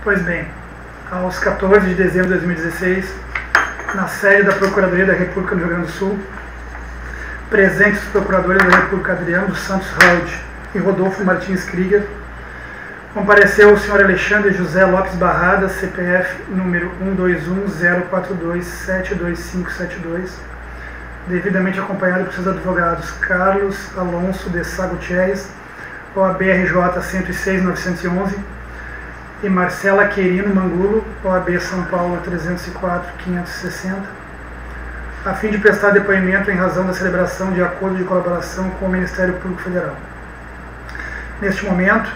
Pois bem, aos 14 de dezembro de 2016, na sede da Procuradoria da República do Rio Grande do Sul, presentes os procuradores da República Adriano dos Santos Raud e Rodolfo Martins Krieger, compareceu o senhor Alexandre José Lopes Barradas, CPF número 121042722572, devidamente acompanhado por seus advogados Carlos Alonso de Sá Gutierrez, OAB RJ 106.911, e Marcela Querino Mangulo, OAB São Paulo 304.560, a fim de prestar depoimento em razão da celebração de acordo de colaboração com o Ministério Público Federal. Neste momento,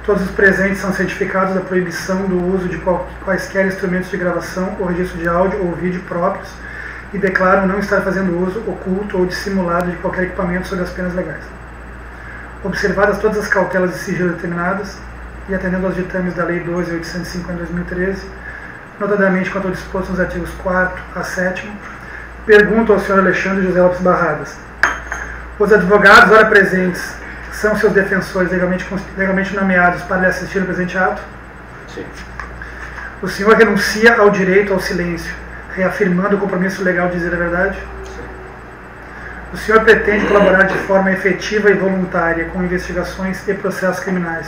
todos os presentes são certificados da proibição do uso de quaisquer instrumentos de gravação ou registro de áudio ou vídeo próprios e declaram não estar fazendo uso oculto ou dissimulado de qualquer equipamento sob as penas legais. Observadas todas as cautelas de sigilo determinadas, e atendendo aos ditames da Lei 12.850/2013, notadamente quanto ao disposto nos artigos 4º a 7º, pergunto ao senhor Alexandre José Lopes Barradas: os advogados ora presentes são seus defensores legalmente nomeados para lhe assistir no presente ato? Sim. O senhor renuncia ao direito ao silêncio, reafirmando o compromisso legal de dizer a verdade? Sim. O senhor pretende colaborar de forma efetiva e voluntária com investigações e processos criminais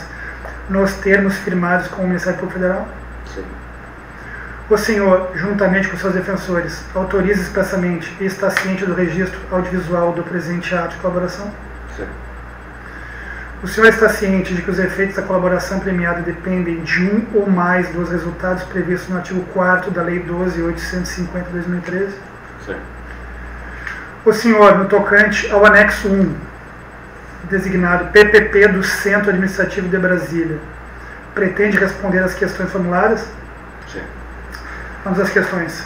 nos termos firmados com o Ministério Público Federal? Sim. O senhor, juntamente com seus defensores, autoriza expressamente e está ciente do registro audiovisual do presente ato de colaboração? Sim. O senhor está ciente de que os efeitos da colaboração premiada dependem de um ou mais dos resultados previstos no artigo 4º da Lei 12.850/2013? Sim. O senhor, no tocante ao anexo 1, designado PPP do Centro Administrativo de Brasília, pretende responder às questões formuladas? Sim. Vamos às questões.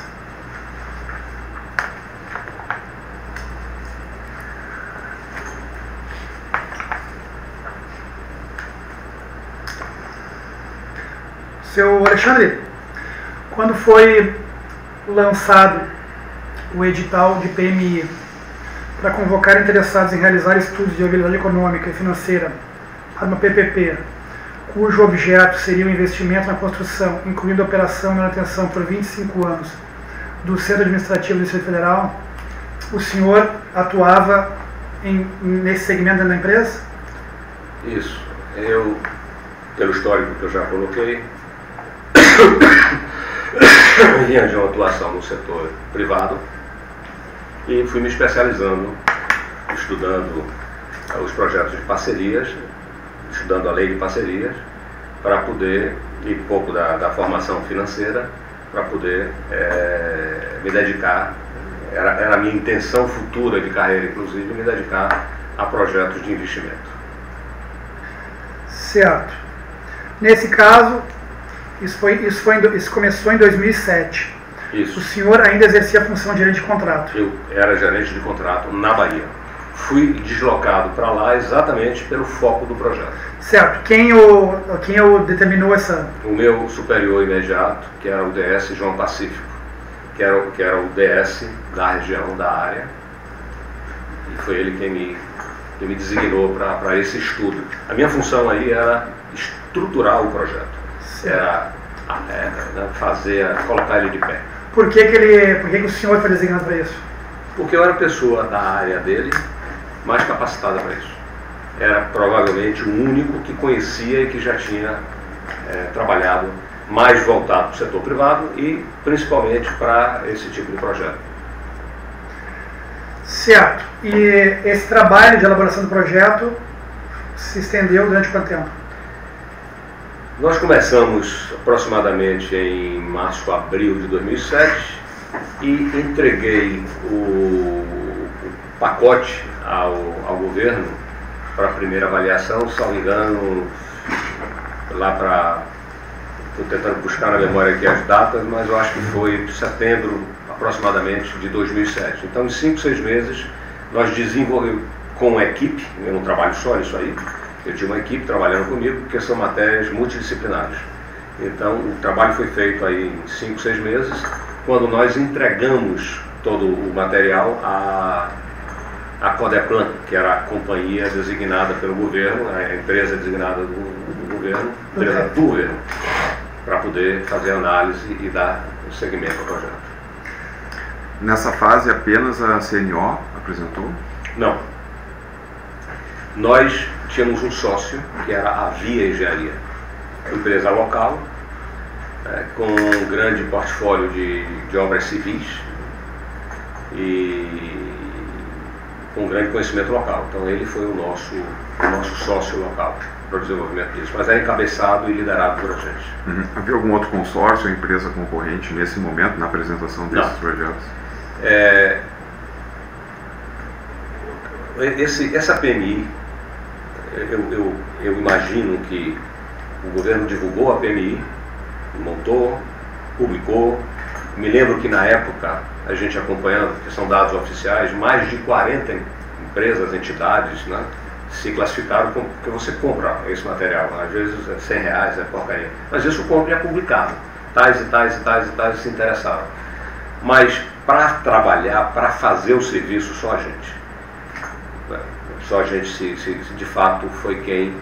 Seu Alexandre, quando foi lançado o edital de PMI para convocar interessados em realizar estudos de viabilidade econômica e financeira para uma PPP, cujo objeto seria o investimento na construção, incluindo a operação e manutenção por 25 anos, do Centro Administrativo do Distrito Federal, o senhor atuava nesse segmento da empresa? Isso. Eu, pelo histórico que eu já coloquei, vinha de uma atuação no setor privado e fui me especializando, estudando os projetos de parcerias, estudando a lei de parcerias, para poder, e pouco da formação financeira, para poder me dedicar, era a minha intenção futura de carreira, inclusive, me dedicar a projetos de investimento. Certo. Nesse caso, isso começou em 2007. Isso. O senhor ainda exercia a função de gerente de contrato? Eu era gerente de contrato na Bahia. Fui deslocado para lá exatamente pelo foco do projeto. Certo. Quem o determinou essa? O meu superior imediato, que era o DS João Pacífico, que era o DS da região, da área, e foi ele quem me designou para esse estudo. A minha função aí era estruturar o projeto. Era colocar ele de pé. Por que o senhor foi designado para isso? Porque eu era a pessoa da área dele mais capacitada para isso. Era provavelmente o único que conhecia e que já tinha trabalhado mais voltado para o setor privado e principalmente para esse tipo de projeto. Certo. E esse trabalho de elaboração do projeto se estendeu durante quanto tempo? Nós começamos aproximadamente em março, abril de 2007 e entreguei o pacote ao governo para a primeira avaliação, salvo engano, lá para... Estou tentando buscar na memória aqui as datas, mas eu acho que foi setembro aproximadamente de 2007. Então, em 5, 6 meses, nós desenvolvemos com uma equipe, eu não trabalho só nisso aí, eu tinha uma equipe trabalhando comigo, porque são matérias multidisciplinares. Então, o trabalho foi feito aí em 5, 6 meses, quando nós entregamos todo o material à Codeplan, que era a companhia designada pelo governo, a empresa designada do governo, empresa do governo. para poder fazer análise e dar um segmento ao projeto. Nessa fase apenas a CNO apresentou? Não. Nós tínhamos um sócio, que era a Via Engenharia, empresa local, com um grande portfólio de obras civis e com um grande conhecimento local. Então ele foi o nosso sócio local para o desenvolvimento disso, mas era encabeçado e liderado por a gente. Havia algum outro consórcio ou empresa concorrente nesse momento, na apresentação desses projetos? Essa PMI, eu imagino que o governo divulgou a PMI, montou, publicou. Me lembro que na época, a gente acompanhando, que são dados oficiais, mais de 40 empresas, entidades, né, se classificaram como que você compra esse material. Às vezes é R$100, é porcaria. Mas isso compra e é publicado. Tais e tais e tais e tais se interessaram. Mas para trabalhar, para fazer o serviço, só a gente. Só a gente de fato foi quem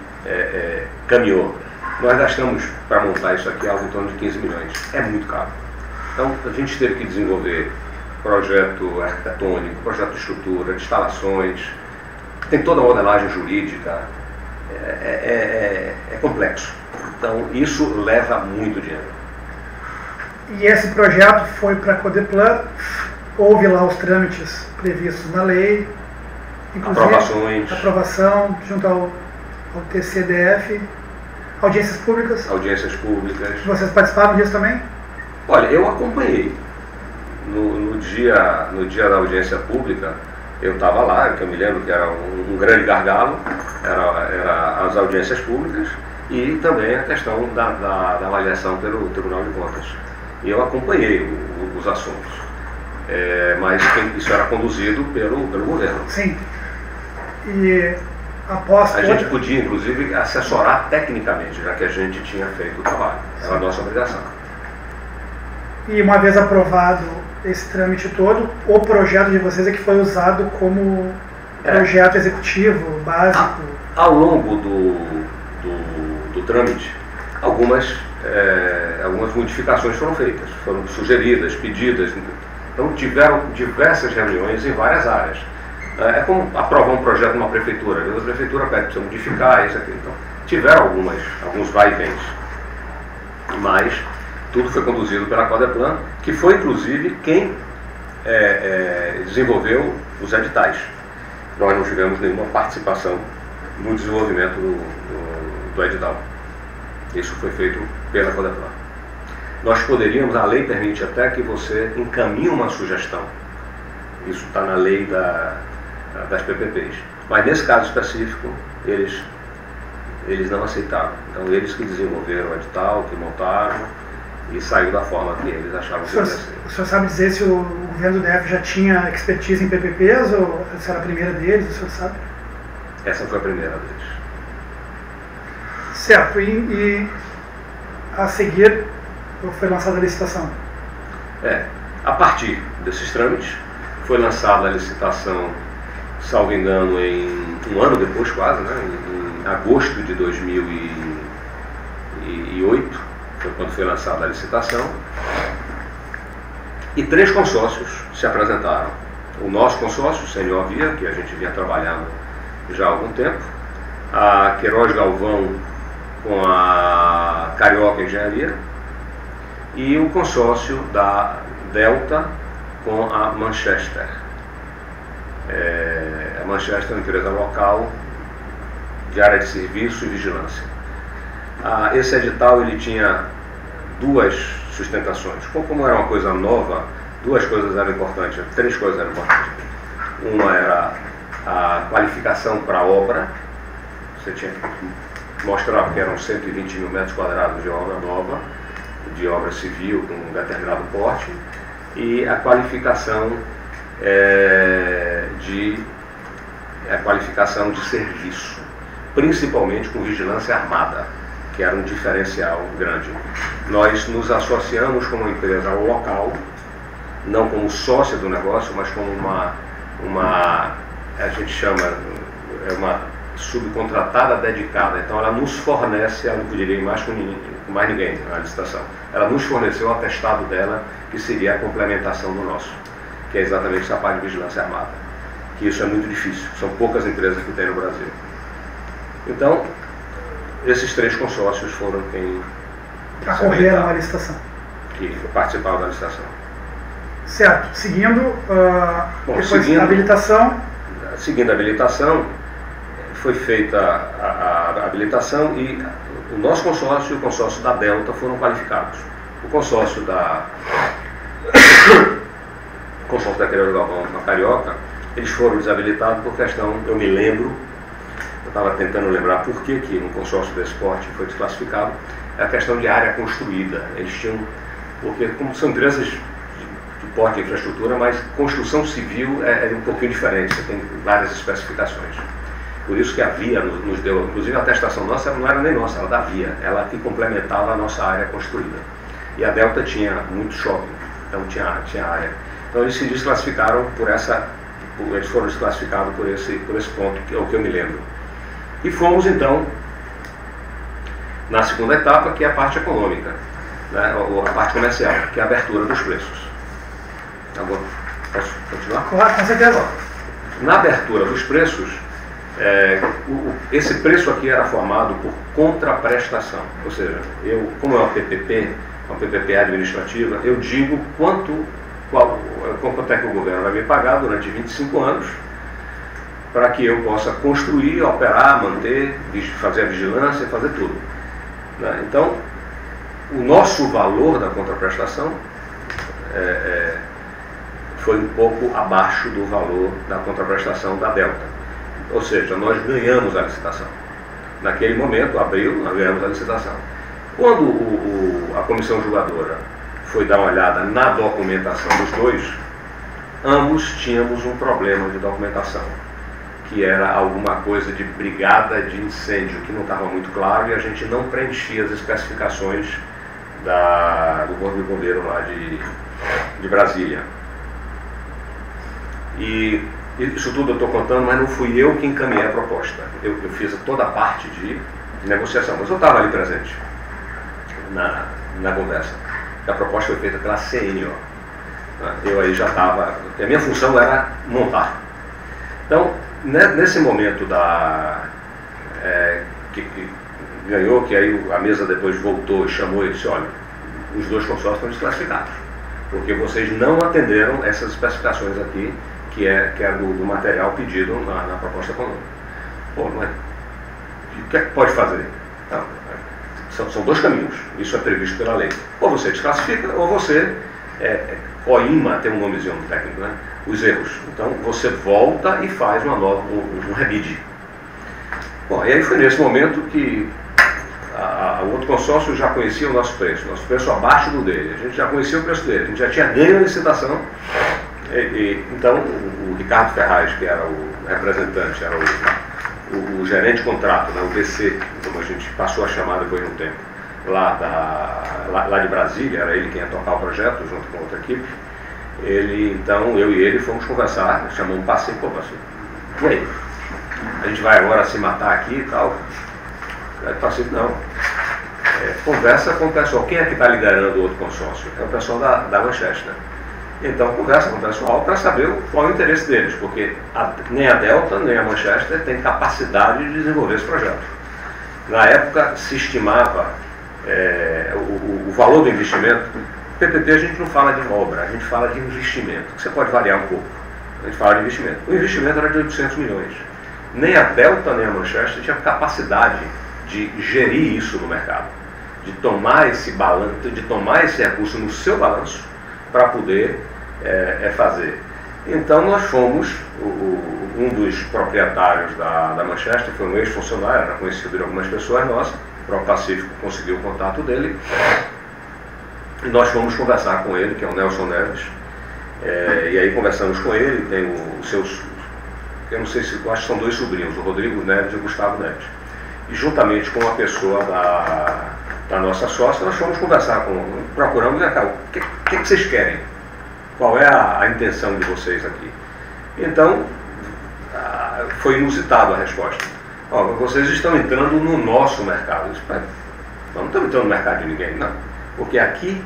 caminhou. Nós gastamos para montar isso aqui algo em torno de 15 milhões. É muito caro. Então a gente teve que desenvolver projeto arquitetônico, projeto de estrutura, de instalações, tem toda a modelagem jurídica, é complexo. Então isso leva muito dinheiro. E esse projeto foi para a Codeplan, houve lá os trâmites previstos na lei, inclusive aprovação junto ao TCDF, audiências públicas. Audiências públicas. Vocês participaram disso também? Olha, eu acompanhei. No dia da audiência pública, eu estava lá, que eu me lembro que era um grande gargalo, era as audiências públicas e também a questão da avaliação pelo Tribunal de Contas. E eu acompanhei os assuntos, mas isso era conduzido pelo governo. Sim. E após a gente podia, inclusive, assessorar tecnicamente, já que a gente tinha feito o trabalho. Era a nossa obrigação. E uma vez aprovado esse trâmite todo, o projeto de vocês é que foi usado como projeto executivo, básico? Ao longo do trâmite, algumas modificações foram feitas, foram sugeridas, pedidas. Então tiveram diversas reuniões em várias áreas. É como aprovar um projeto numa prefeitura. A prefeitura pede para você modificar isso aqui. Então tiveram alguns vai e vens. Mas tudo foi conduzido pela Codeplan, que foi inclusive quem desenvolveu os editais. Nós não tivemos nenhuma participação no desenvolvimento do edital. Isso foi feito pela Codeplan. Nós poderíamos, a lei permite até que você encaminhe uma sugestão. Isso está na lei das PPPs. Mas nesse caso específico, eles não aceitaram. Então eles que desenvolveram o edital, que montaram, e saiu da forma que eles achavam que devia ser. O senhor sabe dizer se o governo do DF já tinha expertise em PPPs ou essa era a primeira deles, o senhor sabe? Essa foi a primeira deles. Certo, e a seguir foi lançada a licitação? A partir desses trâmites, foi lançada a licitação, salvo engano, em um ano depois quase, né, em agosto de 2008, foi quando foi lançada a licitação, e 3 consórcios se apresentaram. O nosso consórcio, o CNO Via, que a gente vinha trabalhando já há algum tempo, a Queiroz Galvão com a Carioca Engenharia, e o consórcio da Delta com a Manchester. A Manchester é uma empresa local de área de serviço e vigilância. Esse edital ele tinha 2 sustentações. Como era uma coisa nova, 2 coisas eram importantes, 3 coisas eram importantes. Uma era a qualificação para a obra. Você tinha que mostrar que eram 120 mil metros quadrados de obra nova, de obra civil com um determinado porte, e a qualificação de serviço, principalmente com vigilância armada, que era um diferencial grande. Nós nos associamos com uma empresa local, não como sócia do negócio, mas como a gente chama, subcontratada dedicada, então ela nos fornece, ela não poderia ir mais com ninguém na licitação, ela nos forneceu o atestado dela, que seria a complementação do nosso, que é exatamente essa parte de vigilância armada, que isso é muito difícil, são poucas empresas que tem no Brasil. Então, esses 3 consórcios foram quem acorreram a licitação, que participaram da licitação. Certo, seguindo, depois seguindo, a habilitação. Seguindo a habilitação, foi feita a habilitação e o nosso consórcio e o consórcio da Delta foram qualificados. O consórcio da Queiroz Galvão na Carioca, eles foram desabilitados por questão, eu me lembro, eu estava tentando lembrar por que um consórcio desse porte foi desclassificado, é a questão de área construída. Eles tinham, porque como são empresas de porte e infraestrutura, mas construção civil é um pouquinho diferente, você tem várias especificações. Por isso que a Via nos deu, inclusive a atestação nossa não era nem nossa, era da Via, ela que complementava a nossa área construída. E a Delta tinha muito shopping, então tinha área. Então eles se desclassificaram eles foram desclassificados por esse ponto, que é o que eu me lembro. E fomos então na segunda etapa, que é a parte econômica, né, ou a parte comercial, que é a abertura dos preços. Agora, posso continuar? Claro, com certeza. Na abertura dos preços, esse preço aqui era formado por contraprestação, ou seja, como é uma PPP administrativa, eu digo quanto é que o governo vai me pagar durante 25 anos para que eu possa construir, operar, manter, fazer a vigilância, fazer tudo. Né? Então, o nosso valor da contraprestação foi um pouco abaixo do valor da contraprestação da Delta. Ou seja, nós ganhamos a licitação. Naquele momento, abril, nós ganhamos a licitação. Quando a comissão julgadora foi dar uma olhada na documentação dos dois, ambos tínhamos um problema de documentação, que era alguma coisa de brigada de incêndio, que não estava muito claro, e a gente não preenchia as especificações do Corpo de Bombeiro lá de Brasília. E isso tudo eu estou contando, mas não fui eu que encaminhei a proposta. Eu fiz toda a parte de negociação, mas eu estava ali presente na conversa. A proposta foi feita pela CNO. Eu aí já estava, a minha função era montar. Então, nesse momento que ganhou, que aí a mesa depois voltou e chamou e disse, olha, os 2 consórcios estão desclassificados, porque vocês não atenderam essas especificações aqui, que é do material pedido na proposta econômica. Pô, mas o que é que pode fazer? Então, são 2 caminhos, isso é previsto pela lei. Ou você desclassifica, ou você coima, tem um nomezinho técnico, né? Os erros. Então você volta e faz um rebide. Bom, e aí foi nesse momento que o outro consórcio já conhecia o nosso preço abaixo do dele, a gente já conhecia o preço dele, a gente já tinha ganho a licitação. Então o Ricardo Ferraz, que era o representante, era o gerente de contrato, né, o BC, como a gente passou a chamar depois de um tempo, lá de Brasília, era ele quem ia tocar o projeto junto com outra equipe. Então eu e ele fomos conversar, chamou um passeio, e aí? A gente vai agora se matar aqui e tal? Aí passeio, não. Conversa com o pessoal. Quem é que está liderando o outro consórcio? É o pessoal da Manchester. Então conversa com o pessoal para saber qual é o interesse deles, porque nem a Delta nem a Manchester tem capacidade de desenvolver esse projeto. Na época se estimava o valor do investimento. PPP a gente não fala de obra, a gente fala de investimento, que você pode variar um pouco. A gente fala de investimento. O investimento era de 800 milhões. Nem a Delta nem a Manchester tinha capacidade de gerir isso no mercado, de tomar esse balanço, de tomar esse recurso no seu balanço para poder fazer. Então nós fomos, um dos proprietários da Manchester foi um ex-funcionário, era conhecido de algumas pessoas nossas, o próprio Pacífico conseguiu o contato dele, e nós fomos conversar com ele, que é o Nelson Neves, e aí conversamos com ele, tem os seus, eu não sei se, eu acho que são 2 sobrinhos, o Rodrigo Neves e o Gustavo Neves. E juntamente com uma pessoa da nossa sócia, nós fomos conversar procuramos, o que vocês querem? Qual é a intenção de vocês aqui? Então, foi inusitado a resposta. Ó, vocês estão entrando no nosso mercado. Nós não estamos entrando no mercado de ninguém, não. Porque aqui,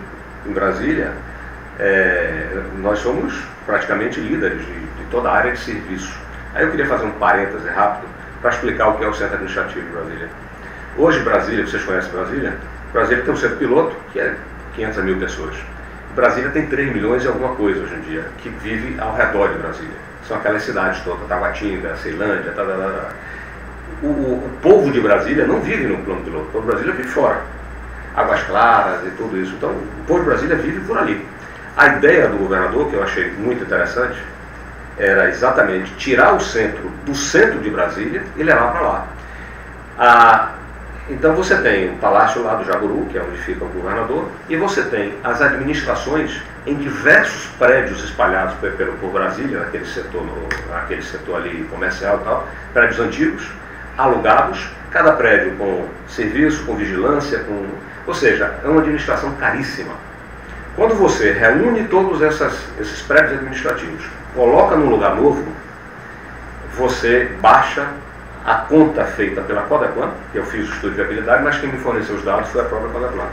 em Brasília, nós somos praticamente líderes de toda a área de serviço. Aí eu queria fazer um parêntese rápido para explicar o que é o Centro Administrativo de Brasília. Hoje, Brasília, vocês conhecem Brasília? Brasília tem um centro piloto, que é 500 mil pessoas. Brasília tem 3 milhões e alguma coisa hoje em dia, que vive ao redor de Brasília. São aquelas cidades todas, Taguatinga, Ceilândia, O povo de Brasília não vive no plano piloto, o povo de Brasília vive fora. Águas Claras e tudo isso. Então, o povo de Brasília vive por ali. A ideia do governador, que eu achei muito interessante, era exatamente tirar o centro do centro de Brasília e levar para lá. Então você tem o palácio lá do Jaburu, que é onde fica o governador, e você tem as administrações em diversos prédios espalhados por Brasília, naquele setor ali comercial e tal, prédios antigos, alugados, cada prédio com serviço, com vigilância, ou seja, é uma administração caríssima. Quando você reúne todos esses prédios administrativos, coloca num lugar novo, você baixa a conta feita pela Codeplan, que eu fiz o estudo de viabilidade, mas quem me forneceu os dados foi a própria Codeplan.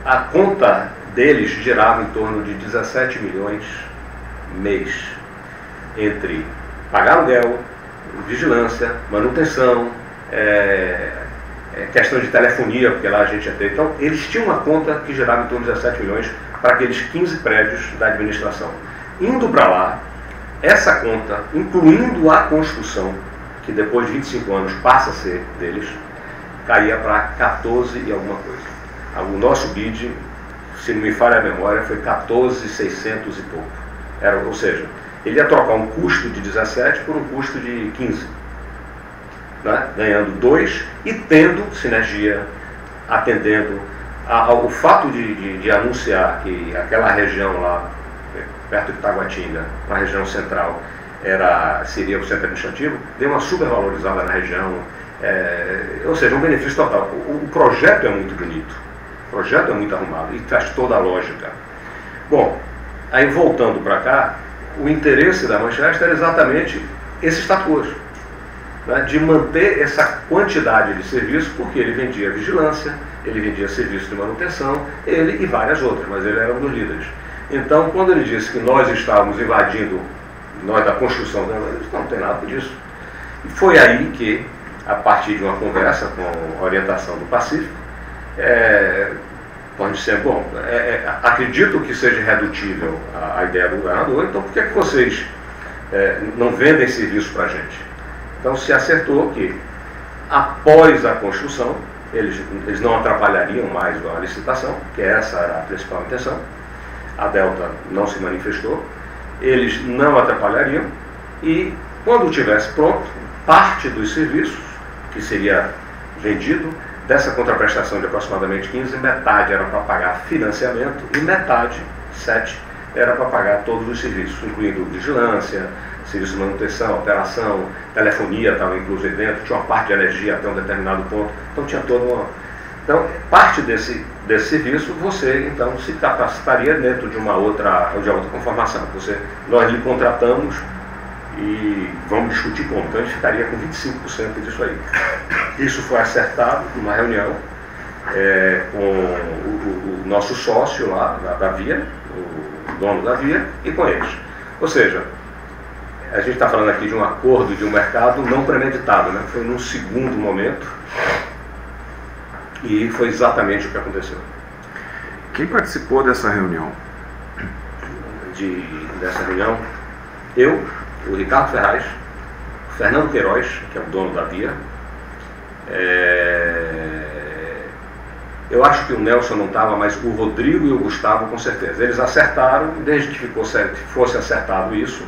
A conta deles girava em torno de 17 milhões mês, entre pagar aluguel, vigilância, manutenção, questão de telefonia, porque lá a gente ia ter. Então, eles tinham uma conta que gerava em torno de 17 milhões para aqueles 15 prédios da administração. Indo para lá, essa conta, incluindo a construção, que depois de 25 anos passa a ser deles, caía para 14 e alguma coisa. O nosso bid, se não me falha a memória, foi 14.600 e pouco. Ou seja, ele ia trocar um custo de 17 por um custo de 15. Né? Ganhando 2 e tendo sinergia, atendendo o fato de anunciar que aquela região lá, perto de Taguatinga, na região central, seria o centro administrativo, deu uma supervalorizada na região, ou seja, um benefício total. O projeto é muito bonito, o projeto é muito arrumado e traz toda a lógica. Bom, aí voltando para cá, o interesse da Manchester era exatamente esse status quo, né, de manter essa quantidade de serviços, porque ele vendia vigilância, ele vendia serviço de manutenção, ele e várias outras, mas ele era um dos líderes. Então, quando ele disse que nós estávamos invadindo, nós da construção, não tem nada disso. E foi aí que, a partir de uma conversa com a orientação do Pacífico, nós dissemos, bom, acredito que seja redutível a ideia do governador, então por que vocês não vendem serviço para a gente? Então se acertou que, após a construção, eles não atrapalhariam mais a licitação, que essa era a principal intenção. A Delta não se manifestou, eles não atrapalhariam, e quando tivesse pronto, parte dos serviços que seria vendido, dessa contraprestação de aproximadamente 15, metade era para pagar financiamento e metade, 7, era para pagar todos os serviços, incluindo vigilância, serviço de manutenção, operação, telefonia estava incluso aí dentro, tinha uma parte de energia até um determinado ponto, então tinha toda uma... Então, parte desse serviço, você então se capacitaria dentro de outra conformação. Nós lhe contratamos e vamos discutir como. Então, a gente ficaria com 25% disso aí. Isso foi acertado numa reunião com o nosso sócio lá da Via, o dono da Via, e com eles. Ou seja, a gente está falando aqui de um acordo de um mercado não premeditado, né? Foi num segundo momento. E foi exatamente o que aconteceu. Quem participou dessa reunião? Dessa reunião, eu, o Ricardo Ferraz, o Fernando Queiroz, que é o dono da Via. Eu acho que o Nelson não estava, mas o Rodrigo e o Gustavo com certeza. Eles acertaram, desde que fosse acertado isso,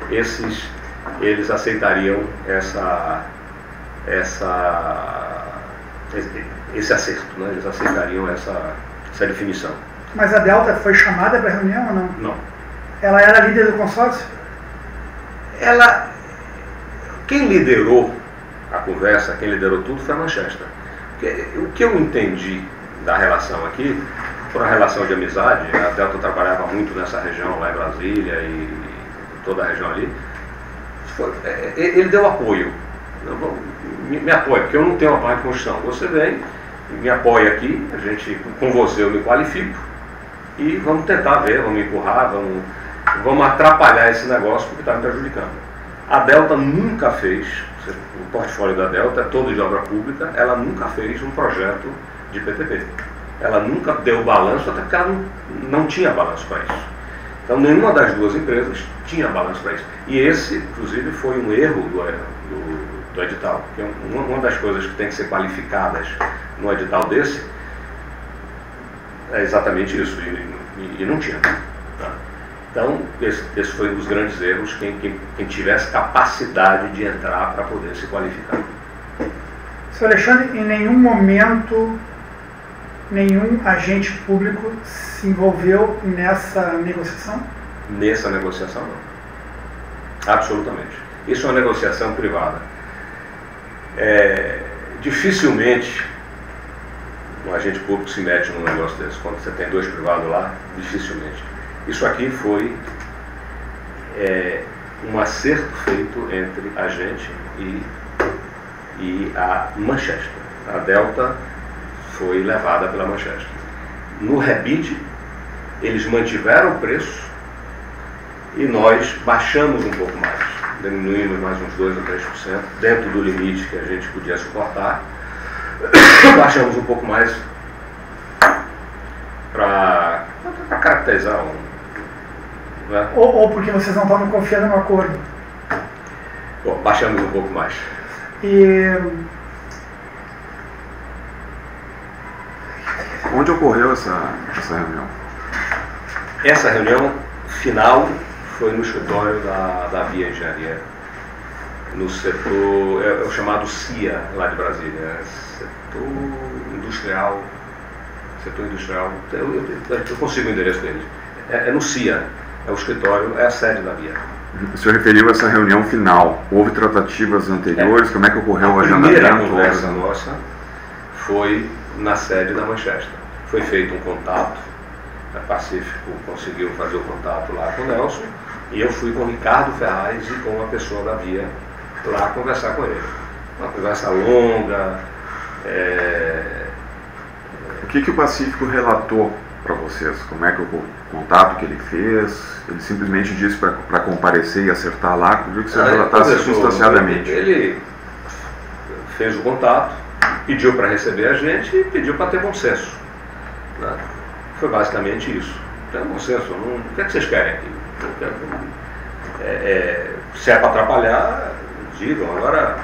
eles aceitariam esse acerto, né? Eles aceitariam essa definição. Mas a Delta foi chamada para a reunião ou não? Não. Ela era líder do consórcio? Quem liderou a conversa, quem liderou tudo foi a Manchester. O que eu entendi da relação aqui foi uma relação de amizade. A Delta trabalhava muito nessa região lá em Brasília e toda a região ali. Ele deu apoio, me apoia, porque eu não tenho uma parte de construção. Você vem, me apoia aqui, a gente, com você eu me qualifico e vamos tentar ver, vamos empurrar, vamos atrapalhar esse negócio porque está me prejudicando. A Delta nunca fez, o portfólio da Delta é todo de obra pública, ela nunca fez um projeto de PPP. Ela nunca deu balanço, até porque ela não tinha balanço para isso. Então nenhuma das duas empresas tinha balanço para isso. E esse, inclusive, foi um erro do edital, porque uma das coisas que tem que ser qualificadas no edital desse é exatamente isso, e não tinha. Tá? Então, esse foi um dos grandes erros, quem tivesse capacidade de entrar para poder se qualificar. Sr. Alexandre, em nenhum momento nenhum agente público se envolveu nessa negociação? Nessa negociação, não. Absolutamente. Isso é uma negociação privada. Dificilmente um agente público se mete num negócio desse. Quando você tem dois privados lá, dificilmente. Isso aqui foi um acerto feito entre a gente e a Manchester. A Delta foi levada pela Manchester. No rebid, eles mantiveram o preço e nós baixamos um pouco mais, diminuímos mais uns 2 ou 3%, dentro do limite que a gente podia suportar, baixamos um pouco mais para caracterizar né? Ou porque vocês não estavam confiando no acordo? Bom, baixamos um pouco mais. Onde ocorreu essa reunião? Essa reunião final foi no escritório da Via Engenharia, no setor, é o chamado CIA lá de Brasília, setor industrial, eu consigo o endereço deles, é no CIA, é o escritório, é a sede da Via. O senhor referiu a essa reunião final, houve tratativas anteriores, como é que ocorreu o agendamento? A primeira conversa nossa foi na sede da Manchester. Foi feito um contato, a Pacífico conseguiu fazer o contato lá com o Nelson, e eu fui com o Ricardo Ferraz e com uma pessoa da Via lá conversar com ele. Uma conversa longa. O que o Pacífico relatou para vocês? Como é que o contato que ele fez? Ele simplesmente disse para comparecer e acertar lá? Eu queria que você relatasse substanciadamente. Ele fez o contato, pediu para receber a gente e pediu para ter bom senso. Né? Foi basicamente isso. Tem bom senso. O que é que vocês querem aqui? Se é para atrapalhar, digam. Agora,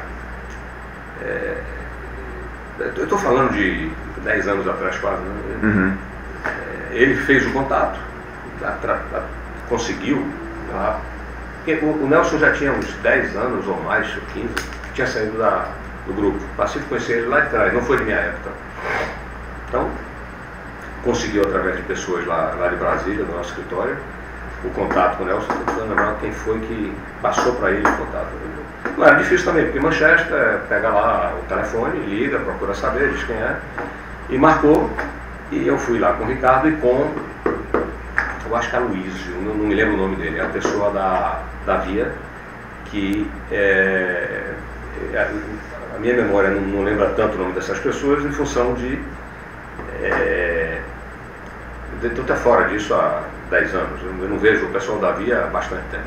eu estou falando de 10 anos atrás quase, né? Uhum. Ele fez o contato, conseguiu. Tá? O Nelson já tinha uns 10 anos ou mais, 15, tinha saído do grupo. O Pacífico conhecia ele lá de trás, não foi de minha época. Então, conseguiu através de pessoas lá de Brasília, do nosso escritório, o contato com o Nelson, tentando lembrar quem foi que passou para ele o contato. Não era difícil também, porque Manchester pega lá o telefone, liga, procura saber, diz quem é, e marcou, e eu fui lá com o Ricardo e com, eu acho que é Luísio, não me lembro o nome dele, é a pessoa da Via, que a minha memória não lembra tanto o nome dessas pessoas, em função de estou até fora disso há 10 anos, eu não vejo o pessoal da Via há bastante tempo.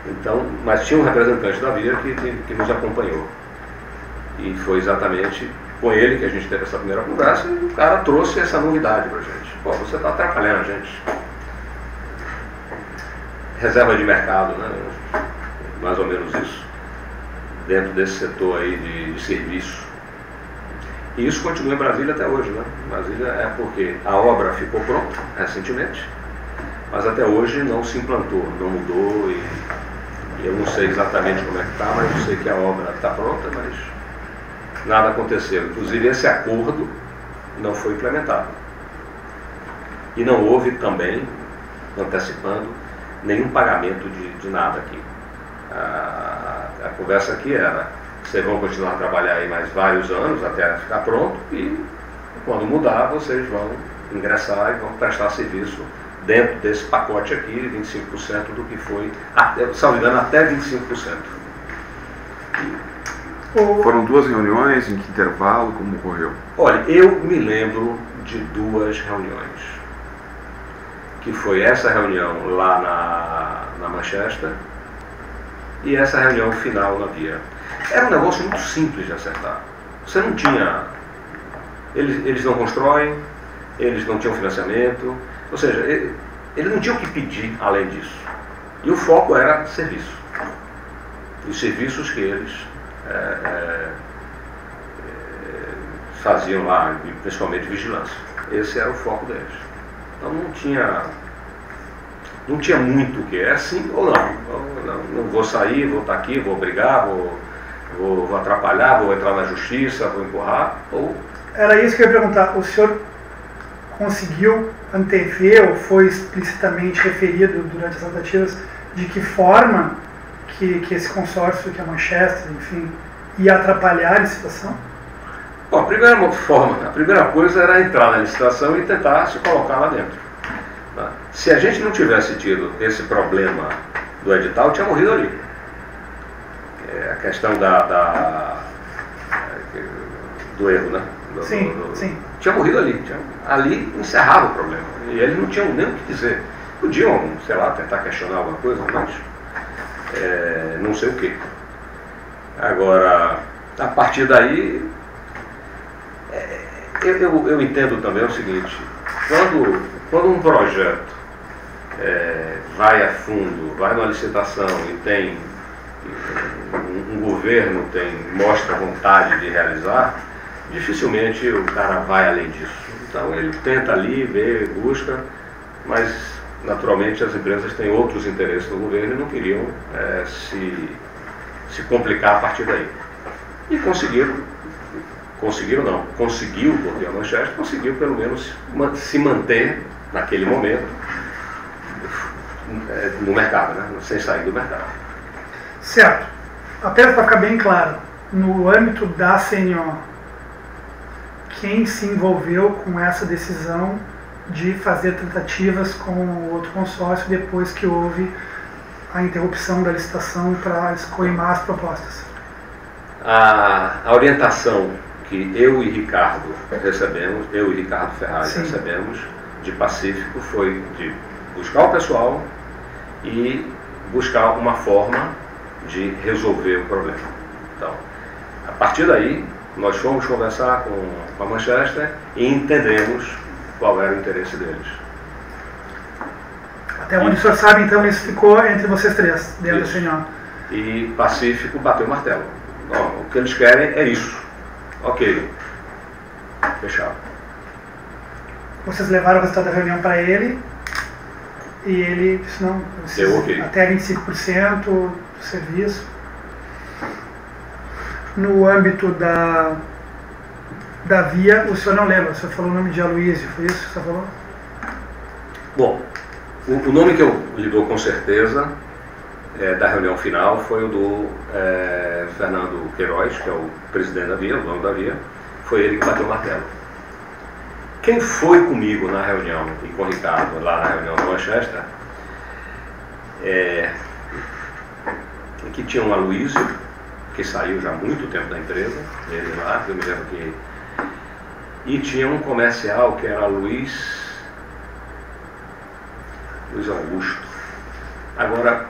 Então, mas tinha um representante da Via que nos acompanhou. E foi exatamente com ele que a gente teve essa primeira conversa e o cara trouxe essa novidade pra gente. Pô, você está atrapalhando a gente. Reserva de mercado, né? Mais ou menos isso. Dentro desse setor aí de serviço. E isso continua em Brasília até hoje, né? Brasília é porque a obra ficou pronta recentemente, mas até hoje não se implantou, não mudou e eu não sei exatamente como é que está, mas eu sei que a obra está pronta, mas nada aconteceu. Inclusive esse acordo não foi implementado. E não houve também, antecipando, nenhum pagamento de nada aqui. A conversa aqui era: vocês vão continuar a trabalhar aí mais vários anos até ficar pronto e quando mudar vocês vão ingressar e vão prestar serviço dentro desse pacote aqui, 25% do que foi, salvo engano, até 25%. Foram 2 reuniões, em que intervalo, como ocorreu? Olha, eu me lembro de 2 reuniões, que foi essa reunião lá na Manchester e essa reunião final na Via. Era um negócio muito simples de acertar. Você não tinha... Eles não constroem, eles não tinham financiamento, ou seja, eles não tinham o que pedir além disso. E o foco era serviço. Os serviços que eles faziam lá, principalmente vigilância. Esse era o foco deles. Então não tinha muito o que é sim ou não vou sair, vou estar aqui, vou brigar, vou atrapalhar, vou entrar na justiça, vou empurrar, ou... Era isso que eu ia perguntar. O senhor conseguiu antever ou foi explicitamente referido durante as tratativas de que forma que esse consórcio, que é Manchester, enfim, ia atrapalhar a licitação? Bom, a primeira coisa era entrar na licitação e tentar se colocar lá dentro. Tá? Se a gente não tivesse tido esse problema do edital, tinha morrido ali. A questão do erro, né? Sim. Tinha morrido ali. Ali encerrava o problema. E eles não tinham nem o que dizer. Podiam, sei lá, tentar questionar alguma coisa, mas não sei o quê. Agora, a partir daí, eu entendo também o seguinte: quando um projeto vai a fundo, vai numa licitação e tem um governo mostra vontade de realizar, dificilmente o cara vai além disso. Então ele tenta ali, vê, busca, mas naturalmente as empresas têm outros interesses no governo e não queriam se complicar a partir daí. E conseguiu, porque a Manchester conseguiu pelo menos se manter naquele momento no mercado, né? Sem sair do mercado. Certo. Apenas para ficar bem claro, no âmbito da CNO, quem se envolveu com essa decisão de fazer tratativas com o outro consórcio depois que houve a interrupção da licitação para escoimar as propostas? A orientação que eu e Ricardo Ferrari recebemos de Pacífico foi de buscar o pessoal e buscar uma forma de resolver o problema. Então, a partir daí, nós fomos conversar com a Manchester e entendemos qual era o interesse deles. Até onde o senhor sabe, então, isso ficou entre vocês três, dentro do senhor. E Pacífico bateu o martelo. Bom, o que eles querem é isso. Ok. Fechado. Vocês levaram o resultado da reunião para ele e ele disse não, okay. Até 25% do serviço. No âmbito da Via, o senhor não lembra, o senhor falou o nome de Aloysio, foi isso que o senhor falou? Bom, o nome que eu lhe dou com certeza da reunião final foi o do Fernando Queiroz, que é o presidente da Via, o dono da Via. Foi ele que bateu o martelo. Quem foi comigo na reunião e com o Ricardo lá na reunião do Manchester que tinha um Aloysio, que saiu já há muito tempo da empresa, ele lá, eu me lembro que... E tinha um comercial que era Luiz Augusto. Agora,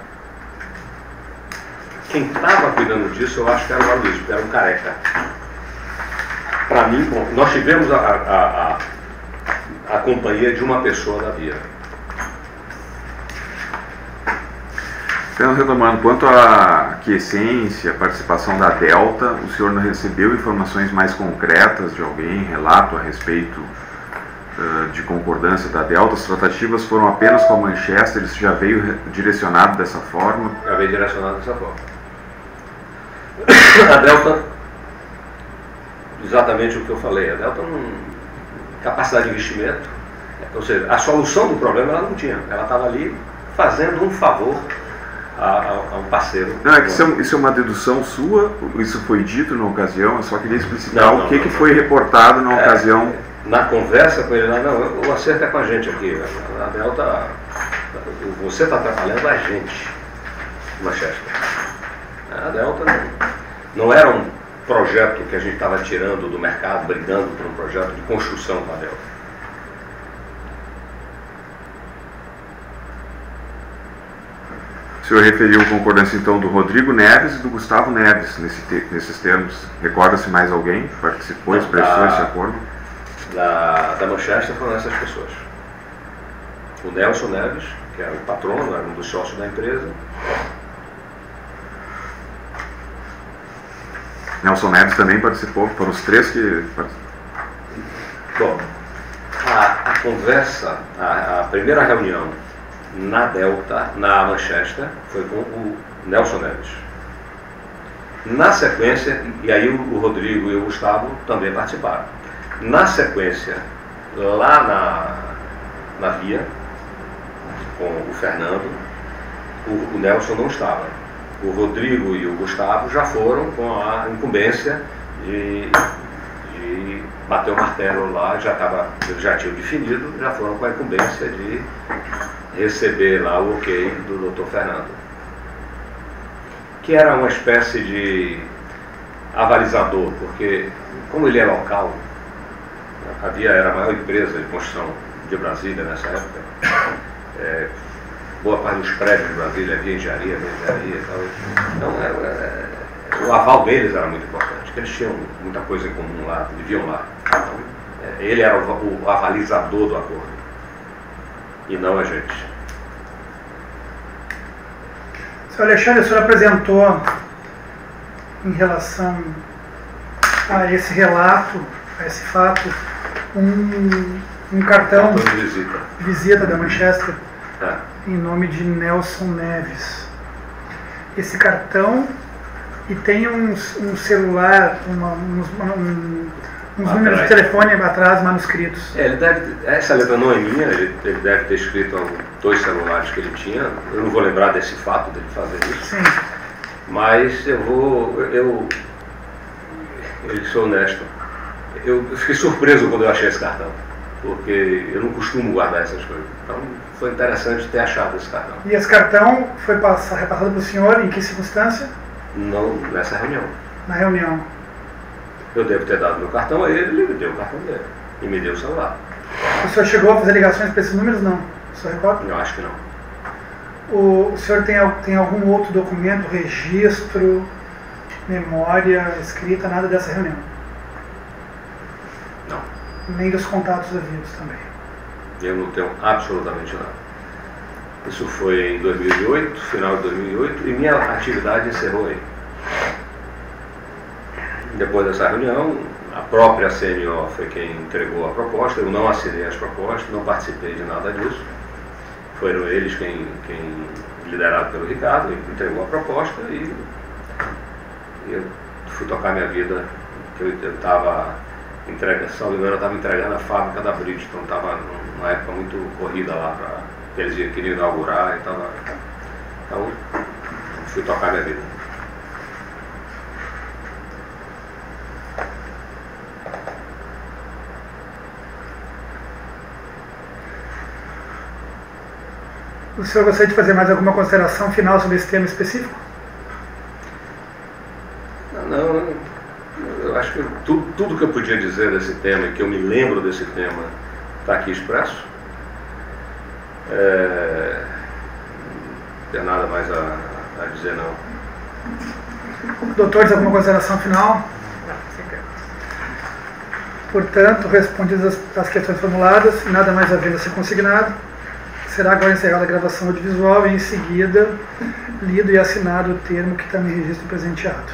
quem estava cuidando disso, eu acho que era o Aloysio, que era um careca. Para mim, bom, nós tivemos a companhia de uma pessoa da Via. Então, retomando, quanto à aquiescência, a participação da Delta, o senhor não recebeu informações mais concretas de alguém, relato a respeito de concordância da Delta? As tratativas foram apenas com a Manchester, isso já veio direcionado dessa forma? Já veio direcionado dessa forma. A Delta, exatamente o que eu falei, a Delta não... capacidade de investimento, ou seja, a solução do problema ela não tinha, ela estava ali fazendo um favor a um parceiro. Não, é que isso é uma dedução sua, isso foi dito na ocasião, eu só queria explicitar o que foi reportado na ocasião. Na conversa com ele lá, não, o acerto é com a gente aqui, a Delta, você está atrapalhando a gente, Manchester. A Delta não era projeto que a gente estava tirando do mercado, brigando por um projeto de construção com a Delta. O senhor referiu concordância então do Rodrigo Neves e do Gustavo Neves nesses termos. Recorda-se mais alguém que participou, expressou esse acordo? Da Manchester foram essas pessoas. O Nelson Neves, que era o patrono, era um dos sócios da empresa. Nelson Neves também participou, foram os três que participaram. Bom, a conversa, a primeira reunião na Delta, na Manchester, foi com o Nelson Neves. Na sequência, e aí o Rodrigo e o Gustavo também participaram. Na sequência, lá na Via, com o Fernando, o Nelson não estava. O Rodrigo e o Gustavo já foram com a incumbência de bater o martelo lá, já tinham definido, já foram com a incumbência de receber lá o ok do Dr. Fernando, que era uma espécie de avalizador, porque como ele é local, a Via era a maior empresa de construção de Brasília nessa época, boa parte dos prédios de Brasília havia engenharia e tal. Então o aval deles era muito importante, porque eles tinham muita coisa em comum lá, viviam lá. Então, ele era o avalizador do acordo, e não a gente. Sr. Alexandre, o senhor apresentou, em relação a esse relato, a esse fato, um cartão de visita da Manchester em nome de Nelson Neves. Esse cartão, e tem um celular, uns números de telefone atrás manuscritos. Essa letra não é minha, ele deve ter escrito 2 celulares que ele tinha. Eu não vou lembrar desse fato dele fazer isso. Sim. Mas eu sou honesto. Eu fiquei surpreso quando eu achei esse cartão, porque eu não costumo guardar essas coisas. Então foi interessante ter achado esse cartão. E esse cartão foi repassado para o senhor em que circunstância? Não nessa reunião. Na reunião. Eu devo ter dado meu cartão a ele me deu o cartão dele. E me deu o celular. O senhor chegou a fazer ligações para esses números? Não. O senhor recorda? Eu acho que não. O senhor tem algum outro documento, registro, memória escrita, nada dessa reunião? Não. Nem dos contatos havidos também? Eu não tenho absolutamente nada. Isso foi em 2008, final de 2008, e minha atividade encerrou aí. Depois dessa reunião, a própria CNO foi quem entregou a proposta. Eu não assinei as propostas, não participei de nada disso. Foram eles quem liderado pelo Ricardo, entregou a proposta e eu fui tocar minha vida. Eu estava entregando a fábrica da Bridgestone, estava numa época muito corrida lá, que eles queriam inaugurar, então fui tocar minha vida. O senhor gostaria de fazer mais alguma consideração final sobre esse tema específico? Não, eu acho que tudo que eu podia dizer desse tema, e que eu me lembro desse tema, está aqui expresso. Não tem nada mais a dizer, não. Doutores, alguma consideração final? Portanto, respondidas as questões formuladas, nada mais havendo a ser consignado, será agora encerrada a gravação audiovisual e em seguida lido e assinado o termo que está no registro presenteado.